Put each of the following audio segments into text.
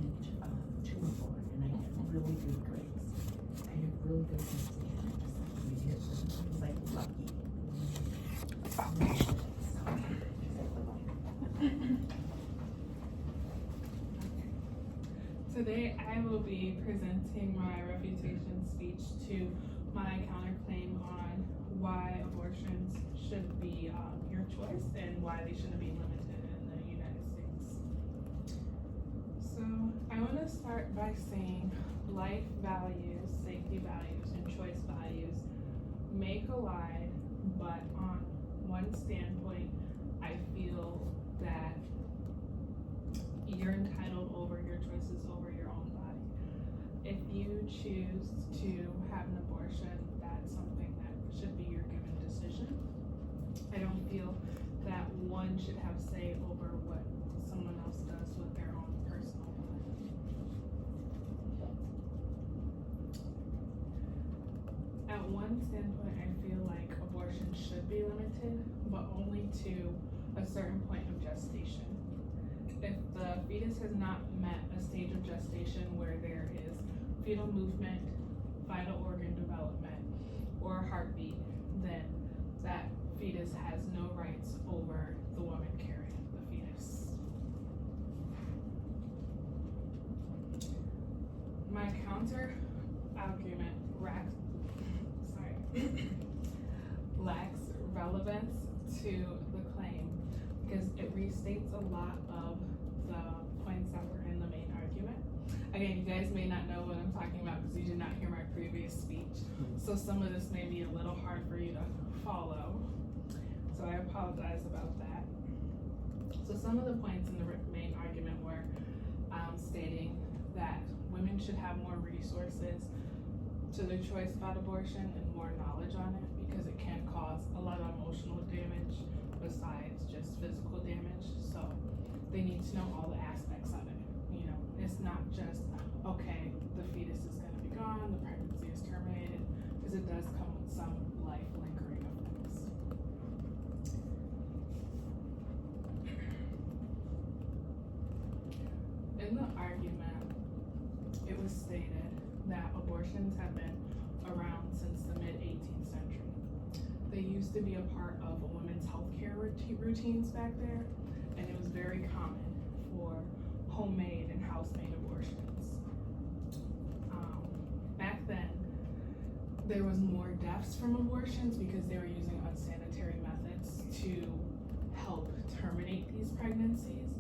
and 2 were born, and I had really good grades. I had really good grades, and I just had to read it. I was like lucky. Today I will be presenting my refutation speech to my counterclaim on why abortions should be your choice and why they shouldn't be limited in the United States. So I want to start by saying life values, safety values, and choice values may collide, but on one standpoint, I feel that you're entitled over your choices over your own body. If you choose to have an abortion, that's something that should be your given decision. I don't feel that one should have say over what someone else does with their own personal body. At one standpoint, I feel like abortion should be limited, but only to a certain point of gestation. If the fetus has not met a stage of gestation where there is fetal movement, vital organ development, or heartbeat, then that fetus has no rights over the woman carrying the fetus. My counter argument lacks relevance to the claim because it restates a lot of the points that were in the main argument. Again, you guys may not know what I'm talking about because you did not hear my previous speech. So some of this may be a little hard for you to follow. So I apologize about that. So some of the points in the main argument were stating that women should have more resources to their choice about abortion and more knowledge on it because it can cause a lot of emotional damage besides just physical damage. So they need to know all the aspects of it. You know, it's not just, okay, the fetus is gonna be gone, the pregnancy is terminated, because it does come with some life lingering effects. In the argument, it was stated that abortions have been around since the mid-18th century. They used to be a part of a women's healthcare routines back there, and it was very common for homemade and house-made abortions. Back then, there was more deaths from abortions because they were using unsanitary methods to help terminate these pregnancies.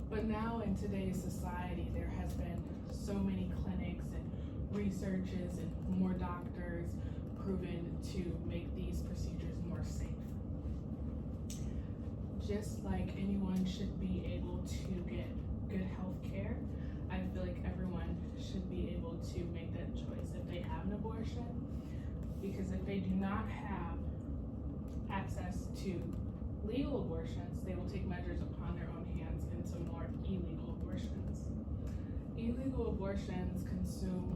But now in today's society, there has been so many clinics and researches and more doctors proven to make these procedures more safe. Just like anyone should be able to get good health care, I feel like everyone should be able to make that choice if they have an abortion, because if they do not have access to legal abortions, they will take measures upon their own hands into more illegal abortions. Illegal abortions consume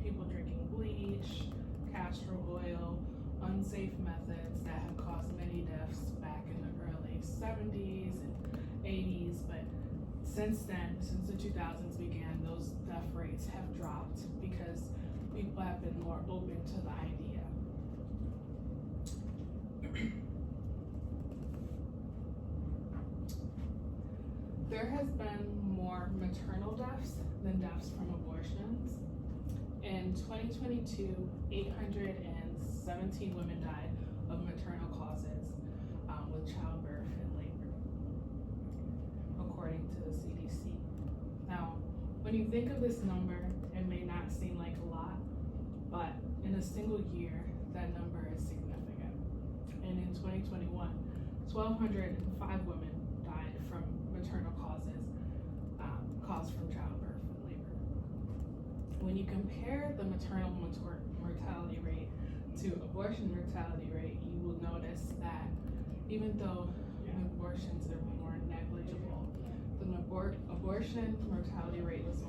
people drinking bleach, castor oil, unsafe methods that have caused many deaths back in the early 70s and 80s, but since then, since the 2000s began, those death rates have dropped because people have been more open to the idea. There has been more maternal deaths than deaths from abortions. In 2022, 817 women died of maternal causes with childbirth and labor, according to the CDC. Now, when you think of this number, it may not seem like a lot, but in a single year, that number is significant. And in 2021, 1,205 women died from maternal causes caused from childbirth and labor. When you compare the maternal mortality rate to abortion mortality rate, you will notice that even though abortions are more negligible, the abortion mortality rate was